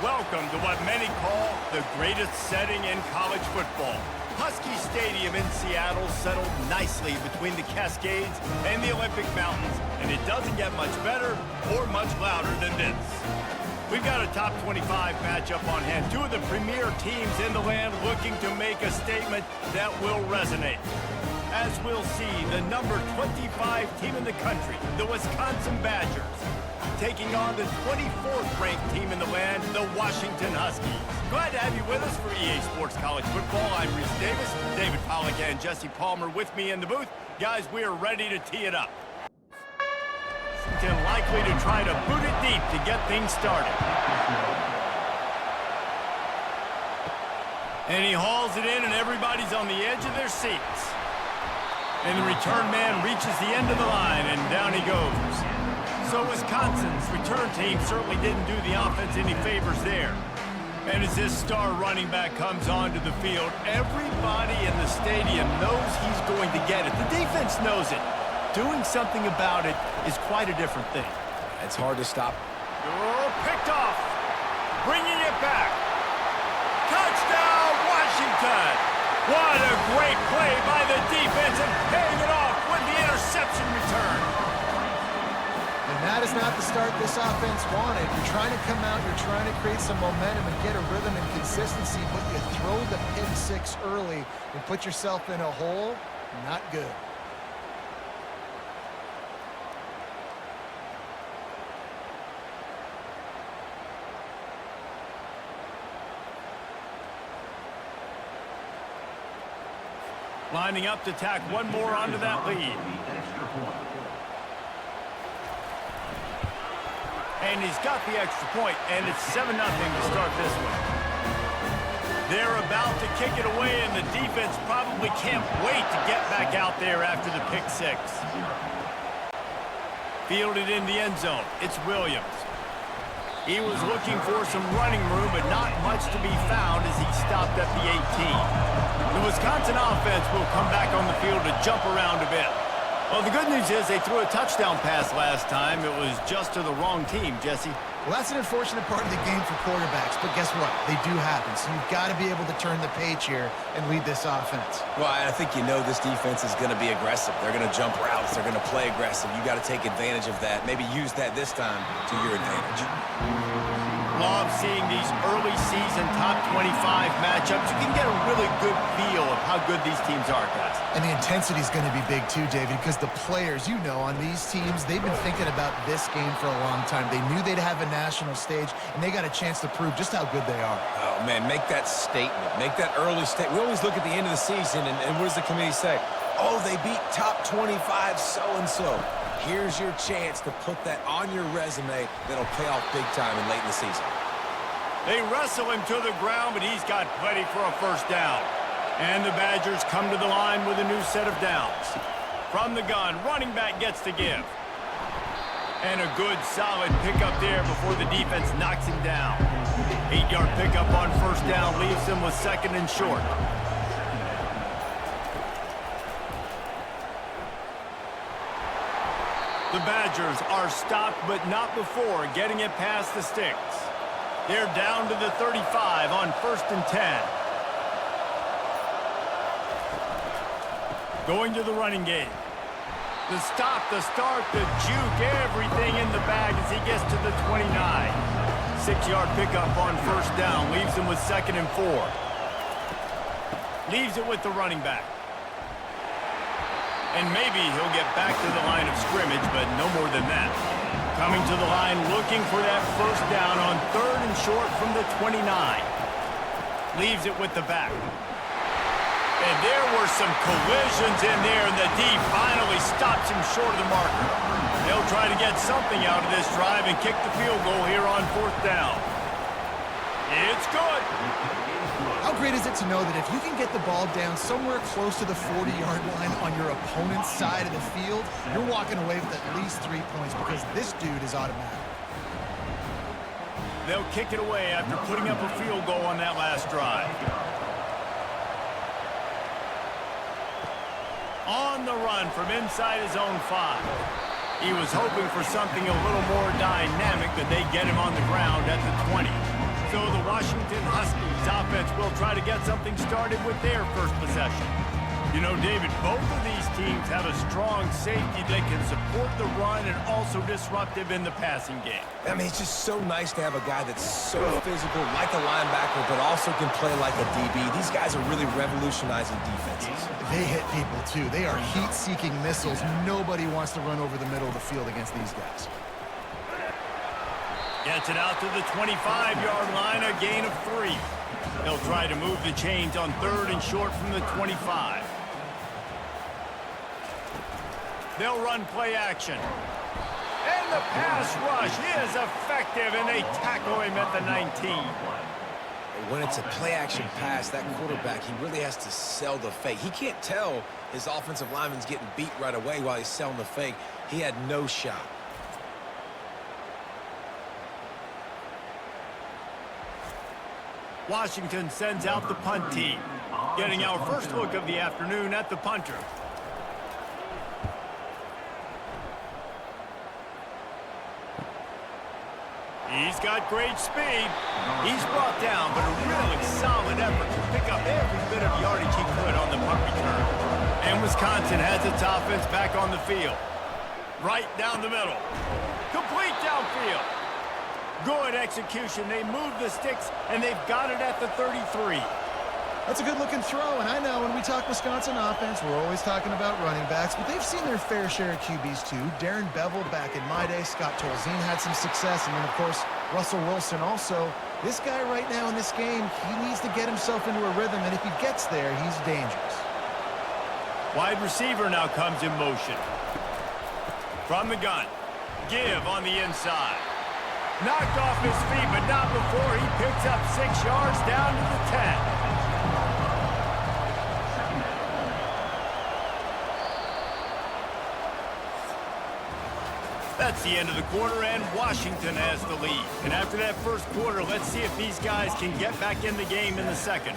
Welcome to what many call the greatest setting in college football. Husky Stadium in Seattle settled nicely between the Cascades and the Olympic Mountains, and it doesn't get much better or much louder than this. We've got a top 25 matchup on hand. Two of the premier teams in the land looking to make a statement that will resonate. As we'll see, the number 25 team in the country, the Wisconsin Badgers, taking on the 24th ranked team in the land, the Washington Huskies. Glad to have you with us for EA Sports College Football. I'm Reese Davis, David Pollack and Jesse Palmer with me in the booth. Guys, we are ready to tee it up. Washington likely to try to boot it deep to get things started. And he hauls it in, and everybody's on the edge of their seats. And the return man reaches the end of the line, and down he goes. So Wisconsin's return team certainly didn't do the offense any favors there. And as this star running back comes onto the field, everybody in the stadium knows he's going to get it. The defense knows it. Doing something about it is quite a different thing. It's hard to stop. Oh, picked off. Bringing it back. Touchdown, Washington. What a great play by the defense and paying it off with the interception return. And that is not the start this offense wanted. You're trying to come out, you're trying to create some momentum and get a rhythm and consistency, but you throw the pick six early and put yourself in a hole. Not good. Lining up to tack one more onto that lead. And he's got the extra point, and it's 7-0 to start this one. They're about to kick it away, and the defense probably can't wait to get back out there after the pick six. Fielded in the end zone. It's Williams. He was looking for some running room, but not much to be found as he stopped at the 18. The Wisconsin offense will come back on the field to jump around a bit. Well, the good news is they threw a touchdown pass last time. It was just to the wrong team, Jesse. Well, that's an unfortunate part of the game for quarterbacks, but guess what? They do happen, so you've got to be able to turn the page here and lead this offense. Well, I think you know this defense is going to be aggressive. They're going to jump routes. They're going to play aggressive. You got to take advantage of that. Maybe use that this time to your advantage. Love seeing these early season top 25 matchups. You can get a really good feel of how good these teams are, guys. And the intensity is going to be big too, David, because the players, you know, on these teams, they've been thinking about this game for a long time. They knew they'd have a national stage, and they got a chance to prove just how good they are. Oh, man, make that statement. Make that early statement. We always look at the end of the season, and what does the committee say? Oh, they beat top 25 so-and-so. Here's your chance to put that on your resume that'll pay off big time and late in the season. They wrestle him to the ground, but he's got plenty for a first down. And the Badgers come to the line with a new set of downs. From the gun, running back gets to give. And a good, solid pickup there before the defense knocks him down. 8-yard pickup on first down leaves him with second and short. The Badgers are stopped, but not before getting it past the sticks. They're down to the 35 on 1st and 10. Going to the running game. The stop, the start, the juke, everything in the bag as he gets to the 29. 6-yard pickup on first down leaves him with second and 4. Leaves it with the running back. And maybe he'll get back to the line of scrimmage, but no more than that. Coming to the line, looking for that first down on 3rd and short from the 29. Leaves it with the back. And there were some collisions in there, and the D finally stops him short of the marker. They'll try to get something out of this drive and kick the field goal here on 4th down. It's good. How great is it to know that if you can get the ball down somewhere close to the 40-yard line on your opponent's side of the field, you're walking away with at least 3 points because this dude is automatic. They'll kick it away after putting up a field goal on that last drive. On the run from inside his own 5. He was hoping for something a little more dynamic, but they get him on the ground at the 20. So Washington Huskies offense will try to get something started with their first possession. You know, David, both of these teams have a strong safety that can support the run and also disruptive in the passing game. I mean, it's just so nice to have a guy that's so physical, like a linebacker, but also can play like a DB. These guys are really revolutionizing defenses. They hit people, too. They are heat-seeking missiles. Nobody wants to run over the middle of the field against these guys. Gets it out to the 25-yard line, a gain of 3. They'll try to move the chains on 3rd and short from the 25. They'll run play action. And the pass rush is effective, and they tackle him at the 19. When it's a play-action pass, that quarterback, he really has to sell the fake. He can't tell his offensive lineman's getting beat right away while he's selling the fake. He had no shot. Washington sends out the punt team, getting our first look of the afternoon at the punter. He's got great speed. He's brought down, but a really solid effort to pick up every bit of yardage he could on the punt return. And Wisconsin has its offense back on the field. Right down the middle. Complete downfield. Good execution. They move the sticks, and they've got it at the 33. That's a good-looking throw, and I know when we talk Wisconsin offense, we're always talking about running backs, but they've seen their fair share of QBs too. Darren Bevel back in my day, Scott Tolzien had some success, and then, of course, Russell Wilson also. This guy right now in this game, he needs to get himself into a rhythm, and if he gets there, he's dangerous. Wide receiver now comes in motion. From the gun. Give on the inside. Knocked off his feet, but not before he picks up 6 yards down to the 10. That's the end of the quarter, and Washington has the lead. And after that first quarter, let's see if these guys can get back in the game in the second.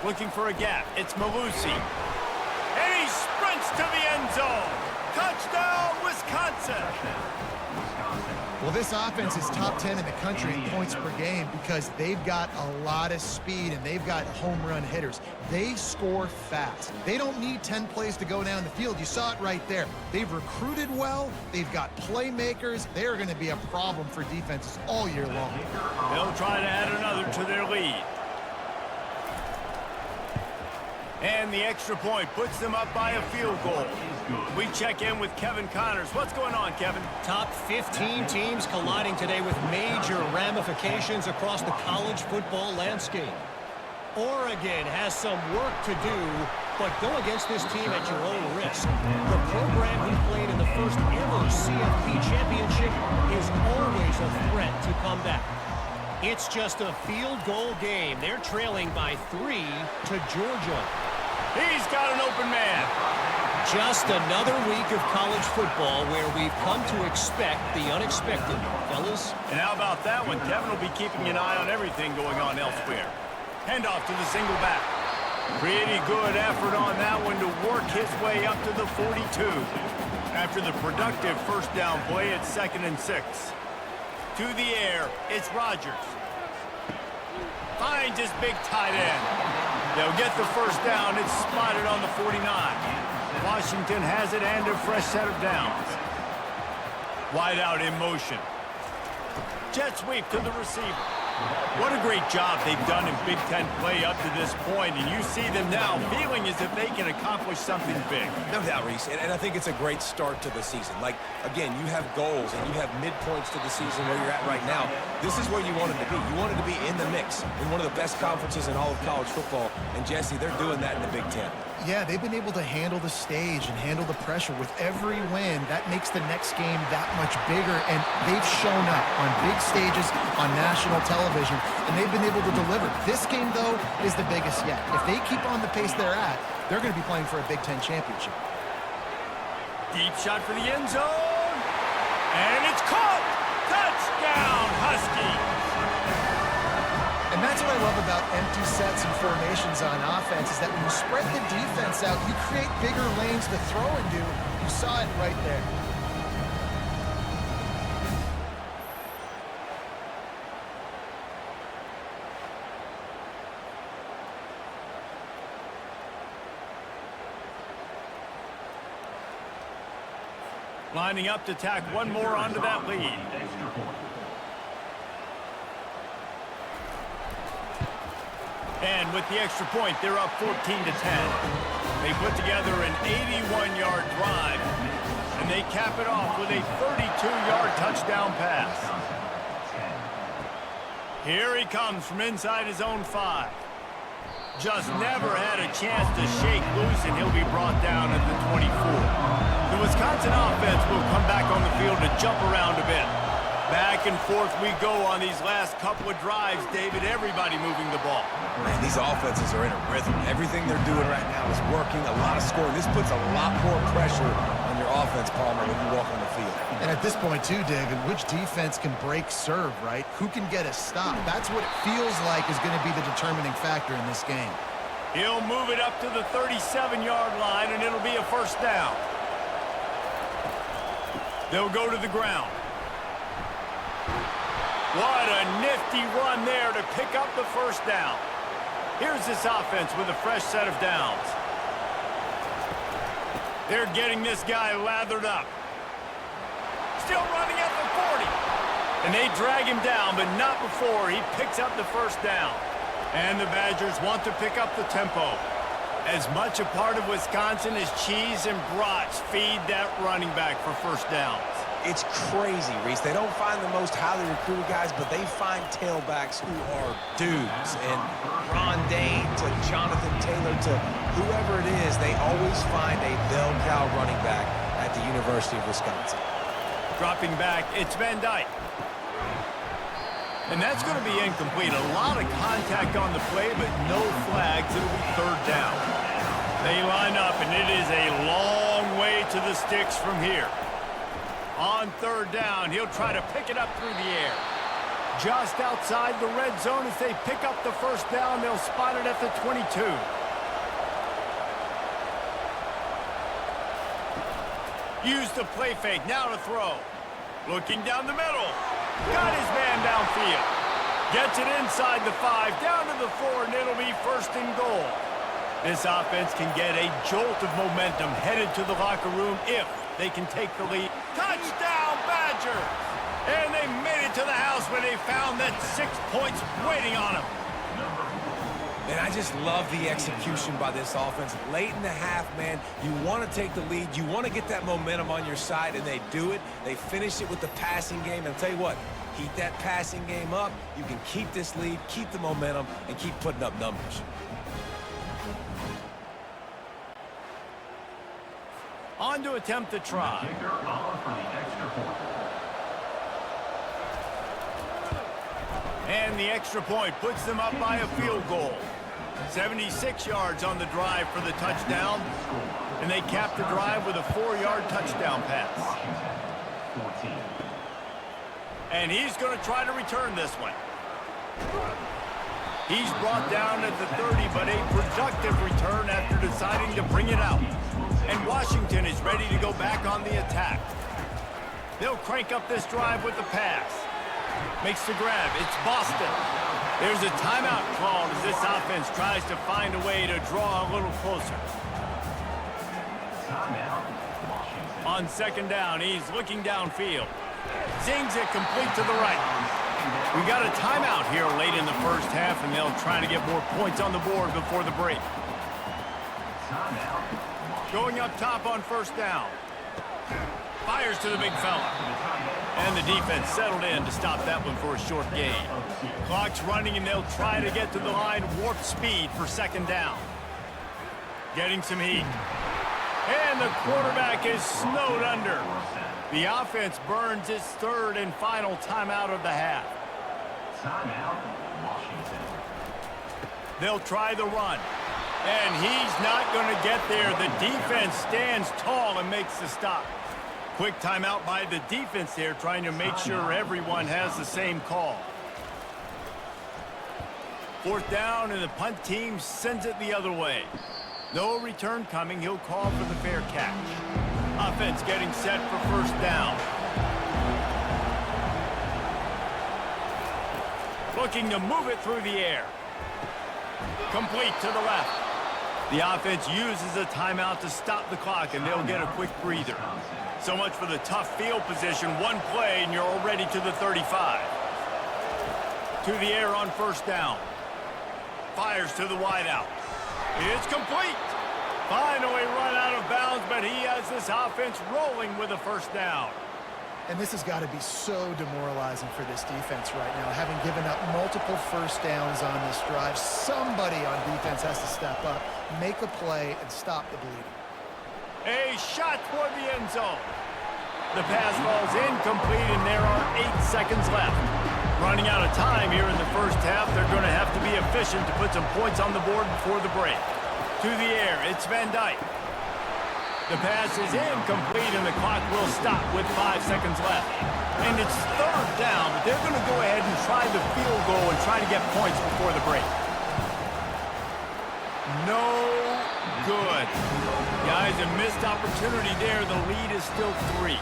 Looking for a gap. It's Malusi. And he sprints to the end zone. Touchdown, Wisconsin! Well, this offense is top 10 in the country in points per game because they've got a lot of speed and they've got home run hitters. They score fast. They don't need 10 plays to go down the field. You saw it right there. They've recruited well. They've got playmakers. They are going to be a problem for defenses all year long. They'll try to add another to their lead. And the extra point puts them up by a field goal. We check in with Kevin Connors. What's going on, Kevin? Top 15 teams colliding today with major ramifications across the college football landscape. Oregon has some work to do, but go against this team at your own risk. The program who played in the first ever CFP championship is always a threat to come back. It's just a field goal game. They're trailing by 3 to Georgia. He's got an open man. Just another week of college football where we've come to expect the unexpected, fellas. And how about that one? Kevin will be keeping an eye on everything going on elsewhere. Handoff to the single back. Pretty good effort on that one to work his way up to the 42. After the productive first down play, it's 2nd and 6. To the air, it's Rodgers. Finds his big tight end. They'll get the first down. It's spotted on the 49. Washington has it and a fresh set of downs. Wide out in motion. Jet sweep to the receiver. What a great job they've done in Big Ten play up to this point, and you see them now feeling as if they can accomplish something big. No doubt, Reese, and I think it's a great start to the season. Like, again, you have goals and you have midpoints to the season where you're at right now. This is where you wanted to be. You wanted to be in the mix in one of the best conferences in all of college football, and Jesse, they're doing that in the Big Ten. Yeah, they've been able to handle the stage and handle the pressure. With every win, that makes the next game that much bigger, and they've shown up on big stages on national television, and they've been able to deliver. This game, though, is the biggest yet. If they keep on the pace they're at, they're going to be playing for a Big Ten championship. Deep shot for the end zone, and it's caught! Touchdown, Huskies! And that's what I love about empty sets and formations on offense, is that when you spread the defense out, you create bigger lanes to throw into. You saw it right there. Lining up to tack one more onto that lead. And with the extra point, they're up 14-10. They put together an 81-yard drive, and they cap it off with a 32-yard touchdown pass. Here he comes from inside his own 5. Just never had a chance to shake loose, and he'll be brought down at the 24. The Wisconsin offense will come back on the field to jump around a bit. Back and forth we go on these last couple of drives, David. Everybody moving the ball. Man, these offenses are in a rhythm. Everything they're doing right now is working. A lot of scoring. This puts a lot more pressure on your offense, Palmer, when you walk on the field. And at this point, too, David, which defense can break serve, right? Who can get a stop? That's what it feels like is going to be the determining factor in this game. He'll move it up to the 37-yard line, and it'll be a first down. They'll go to the ground. What a nifty run there to pick up the first down. Here's this offense with a fresh set of downs. They're getting this guy lathered up. Still running at the 40. And they drag him down, but not before he picks up the first down. And the Badgers want to pick up the tempo. As much a part of Wisconsin as cheese and brats feed that running back for first downs. It's crazy, Reese. They don't find the most highly recruited guys, but they find tailbacks who are dudes. And Ron Dane to Jonathan Taylor to whoever it is, they always find a bell cow running back at the University of Wisconsin. Dropping back, it's Van Dyke. And that's going to be incomplete. A lot of contact on the play, but no flags. It'll be third down. They line up, and it is a long way to the sticks from here. On third down, he'll try to pick it up through the air. Just outside the red zone as they pick up the first down. They'll spot it at the 22. Use the play fake, now to throw. Looking down the middle. Got his man downfield. Gets it inside the 5, down to the 4, and it'll be first and goal. This offense can get a jolt of momentum headed to the locker room if they can take the lead. Touchdown, Badgers! And they made it to the house when they found that 6 points waiting on them. And I just love the execution by this offense. Late in the half, man, you want to take the lead. You want to get that momentum on your side, and they do it. They finish it with the passing game. And I'll tell you what, keep that passing game up. You can keep this lead, keep the momentum, and keep putting up numbers. On to attempt the try. And the extra point puts them up by a field goal. 76 yards on the drive for the touchdown. And they cap the drive with a 4-yard touchdown pass. And he's going to try to return this one. He's brought down at the 30, but a productive return after deciding to bring it out. And Washington is ready to go back on the attack. They'll crank up this drive with the pass. Makes the grab. It's Boston. There's a timeout called as this offense tries to find a way to draw a little closer. On second down, he's looking downfield. Zings it complete to the right. We got a timeout here late in the first half, and they'll try to get more points on the board before the break. Going up top on first down. Fires to the big fella. And the defense settled in to stop that one for a short gain. Clock's running, and they'll try to get to the line warp speed for second down. Getting some heat. And the quarterback is snowed under. The offense burns its third and final timeout of the half. They'll try the run. And he's not going to get there. The defense stands tall and makes the stop. Quick timeout by the defense there, trying to make sure everyone has the same call. Fourth down, and the punt team sends it the other way. No return coming. He'll call for the fair catch. Offense getting set for first down. Looking to move it through the air. Complete to the left. The offense uses a timeout to stop the clock, and they'll get a quick breather. So much for the tough field position. One play, and you're already to the 35. To the air on first down. Fires to the wideout. It's complete. Finally run out of bounds, but he has this offense rolling with a first down. And this has got to be so demoralizing for this defense right now, having given up multiple first downs on this drive. Somebody on defense has to step up, make a play, and stop the bleeding. A shot toward the end zone. The pass falls incomplete, and there are 8 seconds left. Running out of time here in the first half, they're going to have to be efficient to put some points on the board before the break. To the air, it's Van Dyke. The pass is incomplete, and the clock will stop with 5 seconds left. And it's third down, but they're going to go ahead and try the field goal and try to get points before the break. No good. Guys, a missed opportunity there. The lead is still 3.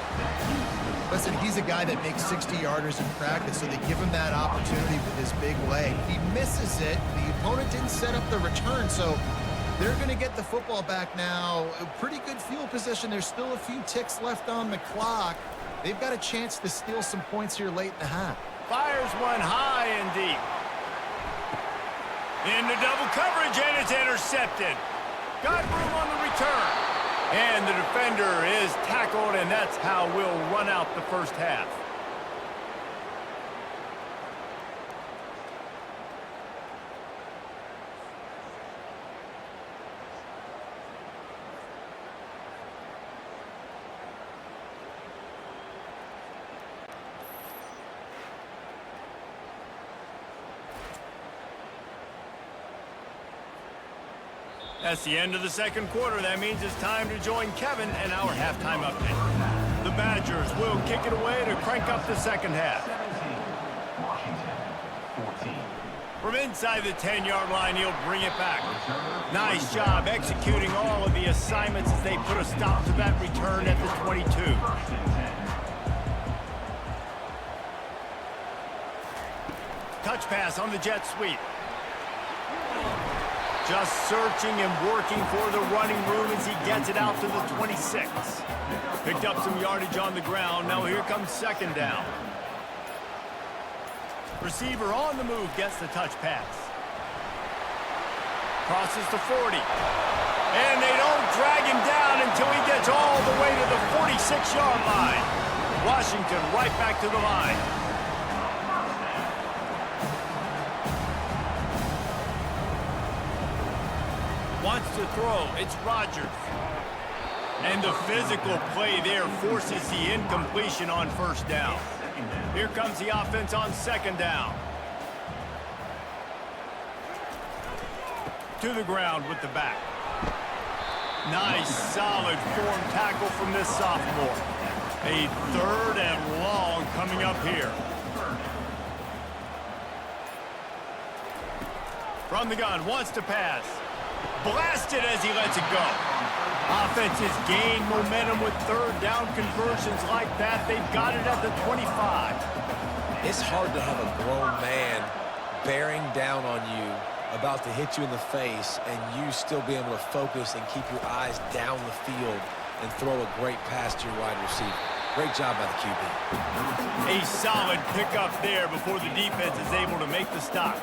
Listen, he's a guy that makes 60-yarders in practice, so they give him that opportunity with his big leg. He misses it. The opponent didn't set up the return, so they're going to get the football back now. A pretty good field position. There's still a few ticks left on the clock. They've got a chance to steal some points here late in the half. Fires one high and deep. Into double coverage, and it's intercepted. Got room on the return. And the defender is tackled, and that's how we'll run out the first half. That's the end of the second quarter. That means it's time to join Kevin and our halftime update. The Badgers will kick it away to crank up the second half. From inside the 10-yard line, he'll bring it back. Nice job executing all of the assignments as they put a stop to that return at the 22. Touch pass on the jet sweep. Just searching and working for the running room as he gets it out to the 26. Picked up some yardage on the ground. Now here comes second down. Receiver on the move gets the touch pass. Crosses to 40. And they don't drag him down until he gets all the way to the 46-yard line. Washington right back to the line. Wants to throw. It's Rodgers. And the physical play there forces the incompletion on first down. Here comes the offense on second down. To the ground with the back. Nice, solid form tackle from this sophomore. A third and long coming up here. From the gun, wants to pass. Blasted as he lets it go. Offense has gained momentum with third down conversions like that. They've got it at the 25. It's hard to have a grown man bearing down on you, about to hit you in the face, and you still be able to focus and keep your eyes down the field and throw a great pass to your wide receiver. Great job by the QB. A solid pickup there before the defense is able to make the stop.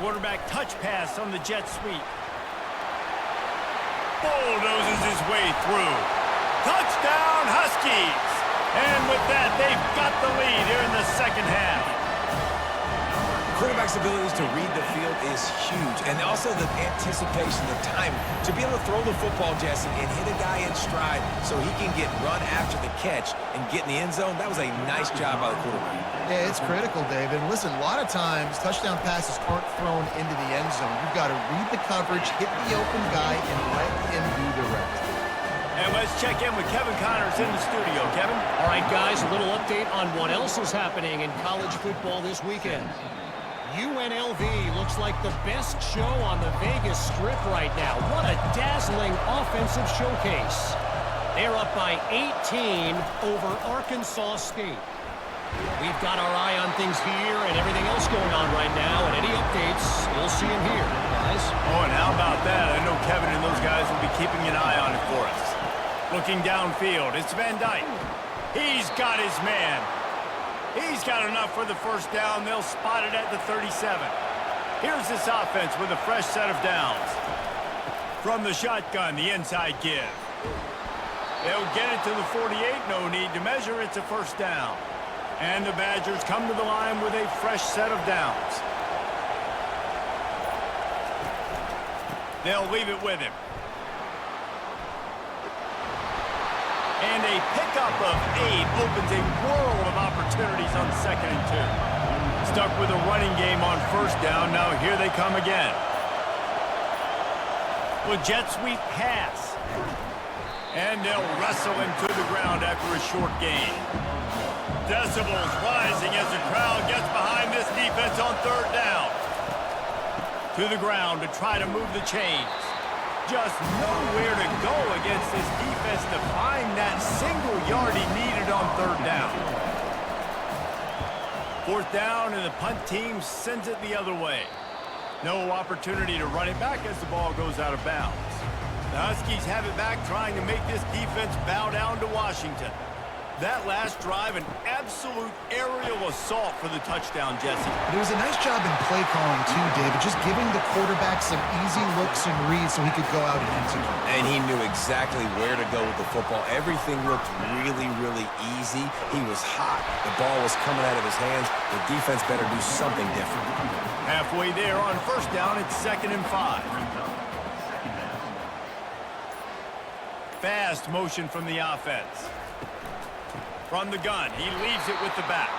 Quarterback touch pass on the jet sweep. Bulldozes his way through. Touchdown, Huskies! And with that, they've got the lead here in the second half. Quarterback's abilities to read the field is huge, and also the anticipation, the time to be able to throw the football, Jesse, and hit a guy in stride so he can get run after the catch and get in the end zone. That was a nice job by the quarterback. Yeah, it's critical, David. And listen, a lot of times touchdown passes aren't thrown into the end zone. You've got to read the coverage, hit the open guy, and let him do the rest. And let's check in with Kevin Connors in the studio. Kevin? All right, guys, a little update on what else is happening in college football this weekend. UNLV looks like the best show on the Vegas Strip right now. What a dazzling offensive showcase. They're up by 18 over Arkansas State. We've got our eye on things here and everything else going on right now, and any updates, you'll see them here, guys. Oh, and how about that? I know Kevin and those guys will be keeping an eye on it for us. Looking downfield, it's Van Dyke. He's got his man. He's got enough for the first down. They'll spot it at the 37. Here's this offense with a fresh set of downs. From the shotgun, the inside give. They'll get it to the 48. No need to measure. It's a first down. And the Badgers come to the line with a fresh set of downs. They'll leave it with him. And a pickup of 8 opens a world of opportunities on 2nd and 2. Stuck with a running game on first down. Now here they come again. With jet sweep pass. And they'll wrestle him to the ground after a short gain. Decibels rising as the crowd gets behind this defense on 3rd down. To the ground to try to move the chains. Just nowhere to go against this defense to find that single yard he needed on 3rd down. 4th down, and the punt team sends it the other way. No opportunity to run it back as the ball goes out of bounds. The Huskies have it back, trying to make this defense bow down to Washington. That last drive, an absolute aerial assault for the touchdown, Jesse. But it was a nice job in play calling, too, David, just giving the quarterback some easy looks and reads so he could go out and execute. And he knew exactly where to go with the football. Everything looked really, really easy. He was hot. The ball was coming out of his hands. The defense better do something different. Halfway there on first down, it's 2nd and 5. Fast motion from the offense. From the gun, he leaves it with the back.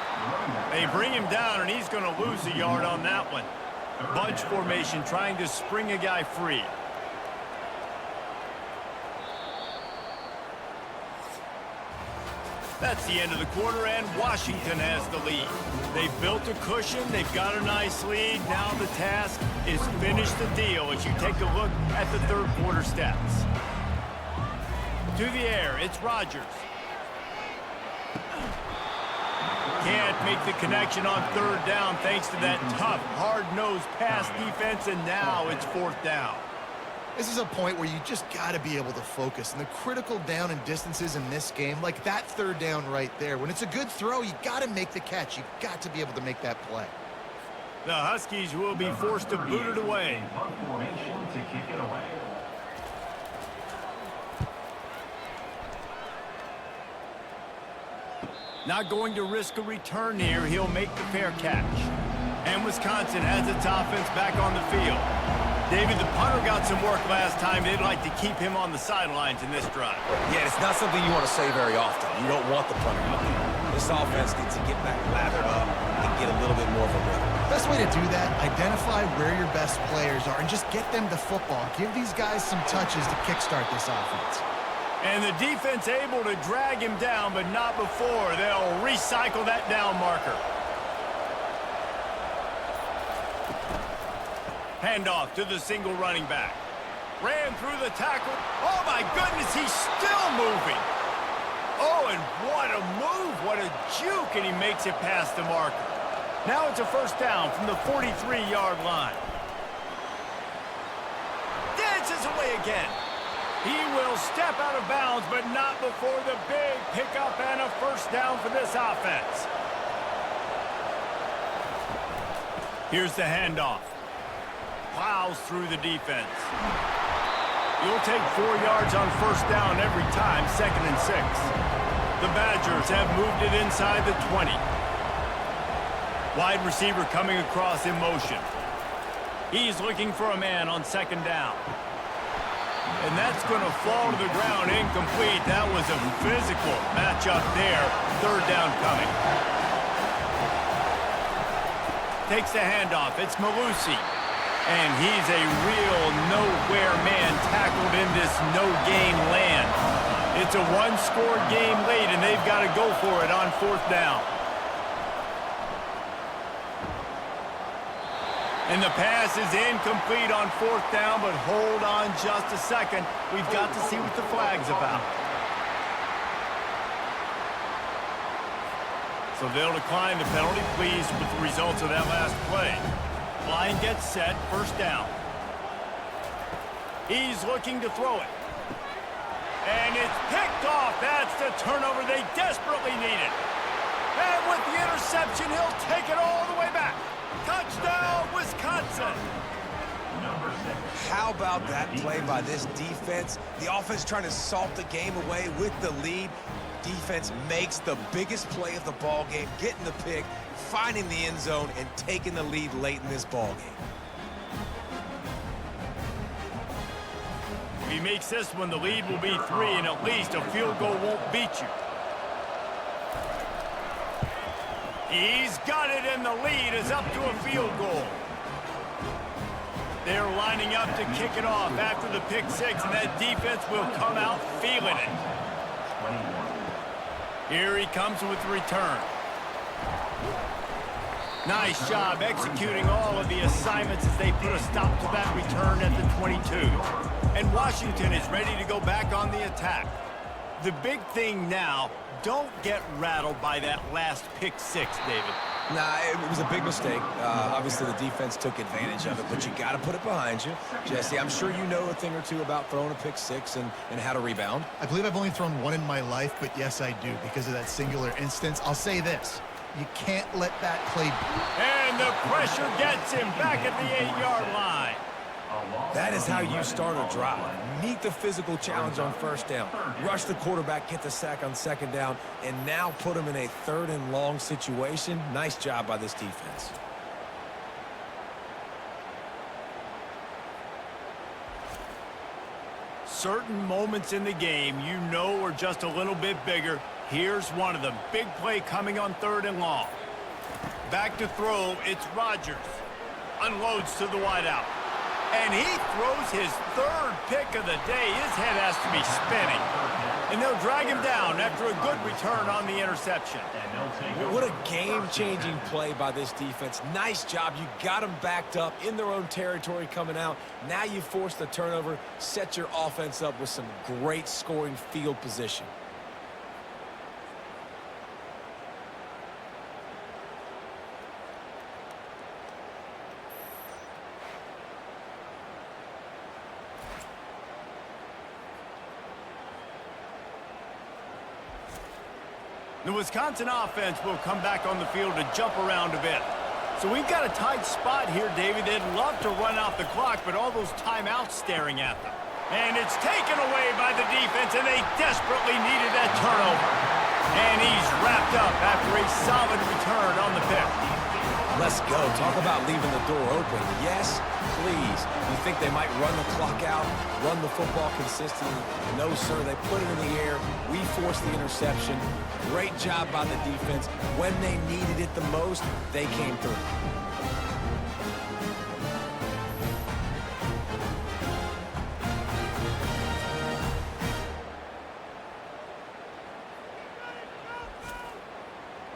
They bring him down, and he's going to lose a yard on that one. Bunch formation trying to spring a guy free. That's the end of the quarter, and Washington has the lead. They've built a cushion. They've got a nice lead. Now the task is finish the deal as you take a look at the 3rd quarter stats. To the air, it's Rodgers. Can't make the connection on 3rd down thanks to that tough, hard-nosed pass defense, and now it's 4th down. This is a point where you just got to be able to focus. And the critical down and distances in this game, like that 3rd down right there, when it's a good throw, you got to make the catch. You got to be able to make that play. The Huskies will be forced to boot it away. Not going to risk a return here. He'll make the fair catch. And Wisconsin has its offense back on the field. David, the punter got some work last time. They'd like to keep him on the sidelines in this drive. Yeah, it's not something you want to say very often. You don't want the punter out there. This offense needs to get back lathered up and get a little bit more of a rhythm. Best way to do that, identify where your best players are and just get them the football. Give these guys some touches to kickstart this offense. And the defense able to drag him down, but not before. They'll recycle that down marker. Handoff to the single running back. Ran through the tackle. Oh, my goodness, he's still moving. Oh, and what a move, what a juke, and he makes it past the marker. Now it's a first down from the 43-yard line. Dances away again. He will step out of bounds, but not before the big pickup and a first down for this offense. Here's the handoff. Plows through the defense. You'll take 4 yards on first down every time, 2nd and 6. The Badgers have moved it inside the 20. Wide receiver coming across in motion. He's looking for a man on 2nd down. And that's going to fall to the ground incomplete. That was a physical matchup there. 3rd down coming. Takes the handoff. It's Malusi. And he's a real nowhere man tackled in this no-gain land. It's a one-score game late, and they've got to go for it on 4th down. And the pass is incomplete on 4th down, but hold on just a second. We've got to see what the flag's about. So they'll decline the penalty, pleased with the results of that last play. Line gets set, 1st down. He's looking to throw it. And it's picked off. That's the turnover they desperately needed. And with the interception, he'll take it all the way back. Touchdown, Wisconsin. How about that play by this defense? The offense trying to salt the game away with the lead. Defense makes the biggest play of the ball game, getting the pick, finding the end zone, and taking the lead late in this ball game. If he makes this one, the lead will be 3, and at least a field goal won't beat you. He's got it, and the lead is up to a field goal. They're lining up to kick it off after the pick 6, and that defense will come out feeling it. Here he comes with the return. Nice job executing all of the assignments as they put a stop to that return at the 22. And Washington is ready to go back on the attack. The big thing now, don't get rattled by that last pick 6, David. Nah, it was a big mistake. Obviously, the defense took advantage of it, but you got to put it behind you. Jesse, I'm sure you know a thing or two about throwing a pick 6 and how to rebound. I believe I've only thrown one in my life, but yes, I do, because of that singular instance. I'll say this. You can't let that play. And the pressure gets him back at the 8-yard line. That is how you start a drive. Meet the physical challenge on 1st down. Rush the quarterback, get the sack on 2nd down, and now put him in a 3rd and long situation. Nice job by this defense. Certain moments in the game you know are just a little bit bigger. Here's one of them. Big play coming on 3rd and long. Back to throw, it's Rodgers. Unloads to the wideout. And he throws his 3rd pick of the day. His head has to be spinning. And they'll drag him down after a good return on the interception. What a game-changing play by this defense. Nice job. You got them backed up in their own territory coming out. Now you force the turnover, set your offense up with some great scoring field position. The Wisconsin offense will come back on the field to jump around a bit. So we've got a tight spot here, David. They'd love to run out the clock, but all those timeouts staring at them. And it's taken away by the defense, and they desperately needed that turnover. And he's wrapped up after a solid return on the pick. Let's go. Talk about leaving the door open. Yes, please. You think they might run the clock out, run the football consistently? No, sir. They put it in the air. We forced the interception. Great job by the defense. When they needed it the most, they came through.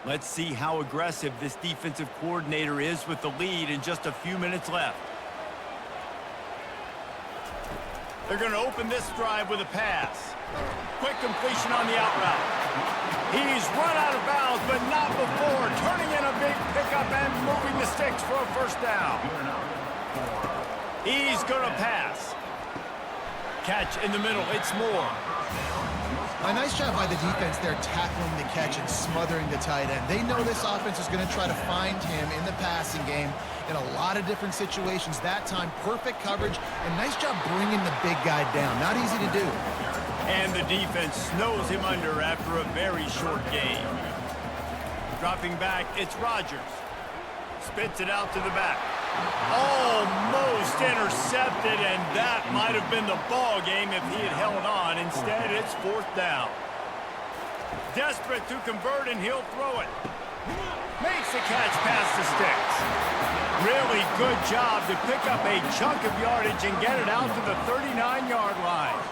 Let's see how aggressive this defensive coordinator is with the lead and just a few minutes left. They're going to open this drive with a pass. Quick completion on the out route. He's run out of bounds, but not before turning in a big pickup and moving the sticks for a 1st down. He's going to pass. Catch in the middle. It's Moore. A nice job by the defense there tackling the catch and smothering the tight end. They know this offense is going to try to find him in the passing game in a lot of different situations. That time, perfect coverage, and nice job bringing the big guy down. Not easy to do. And the defense snows him under after a very short game. Dropping back, it's Rodgers. Spits it out to the back. Almost intercepted, and that might have been the ball game if he had held on. Instead, it's 4th down. Desperate to convert, and he'll throw it. Makes the catch past the sticks. Really good job to pick up a chunk of yardage and get it out to the 39-yard line.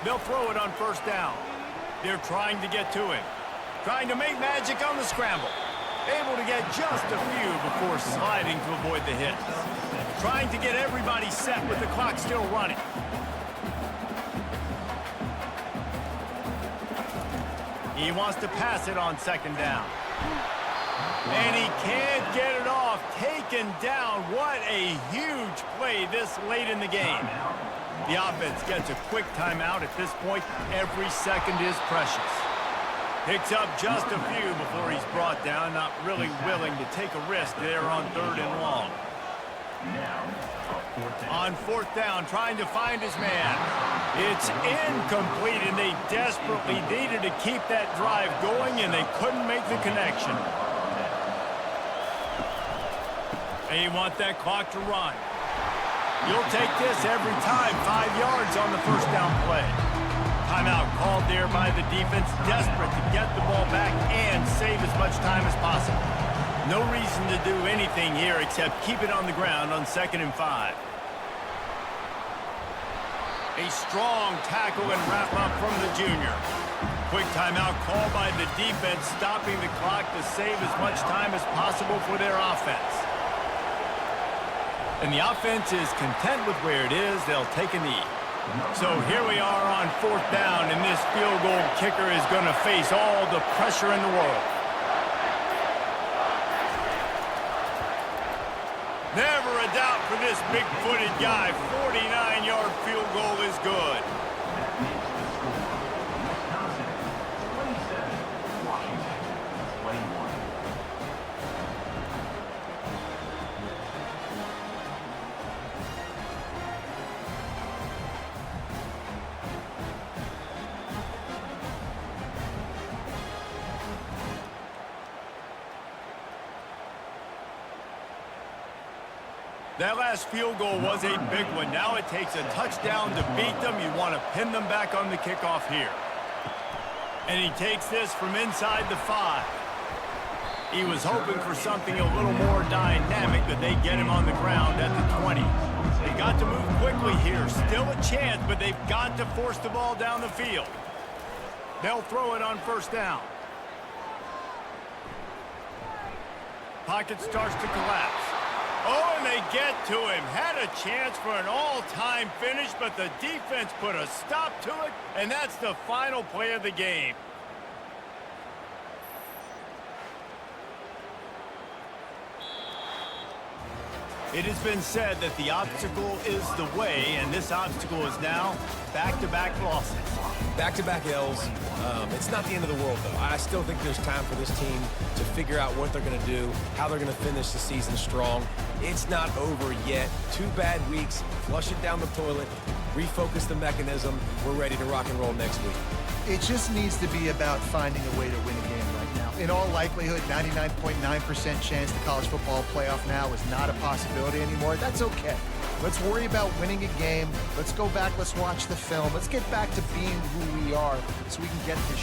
They'll throw it on first down. They're trying to get to him. Trying to make magic on the scramble. Able to get just a few before sliding to avoid the hit. Trying to get everybody set with the clock still running. He wants to pass it on second down. And he can't get it off. Taken down. What a huge play this late in the game. The offense gets a quick timeout at this point. Every second is precious. Picks up just a few before he's brought down. Not really willing to take a risk there on 3rd and long. On 4th down, trying to find his man. It's incomplete, and they desperately needed to keep that drive going, and they couldn't make the connection. They want that clock to run. You'll take this every time. 5 yards on the first down play. Timeout called there by the defense, desperate to get the ball back and save as much time as possible. No reason to do anything here except keep it on the ground on 2nd and 5. A strong tackle and wrap-up from the junior. Quick timeout called by the defense, stopping the clock to save as much time as possible for their offense. And the offense is content with where it is. They'll take a knee. So here we are on 4th down, and this field goal kicker is going to face all the pressure in the world. Never a doubt for this big-footed guy. 49-yard field goal is good. That last field goal was a big one. Now it takes a touchdown to beat them. You want to pin them back on the kickoff here. And he takes this from inside the 5. He was hoping for something a little more dynamic, but they get him on the ground at the 20. They've got to move quickly here. Still a chance, but they've got to force the ball down the field. They'll throw it on first down. Pocket starts to collapse. Oh, and they get to him. Had a chance for an all-time finish, but the defense put a stop to it, and that's the final play of the game. It has been said that the obstacle is the way, and this obstacle is now back-to-back losses. Back-to-back L's. It's not the end of the world, though. I still think there's time for this team to figure out what they're going to do, how they're going to finish the season strong. It's not over yet. 2 bad weeks. Flush it down the toilet. Refocus the mechanism. We're ready to rock and roll next week. It just needs to be about finding a way to win a game right now. In all likelihood, 99.9% chance the college football playoff now is not a possibility anymore. That's okay. Let's worry about winning a game. Let's go back. Let's watch the film. Let's get back to being who we are so we can get this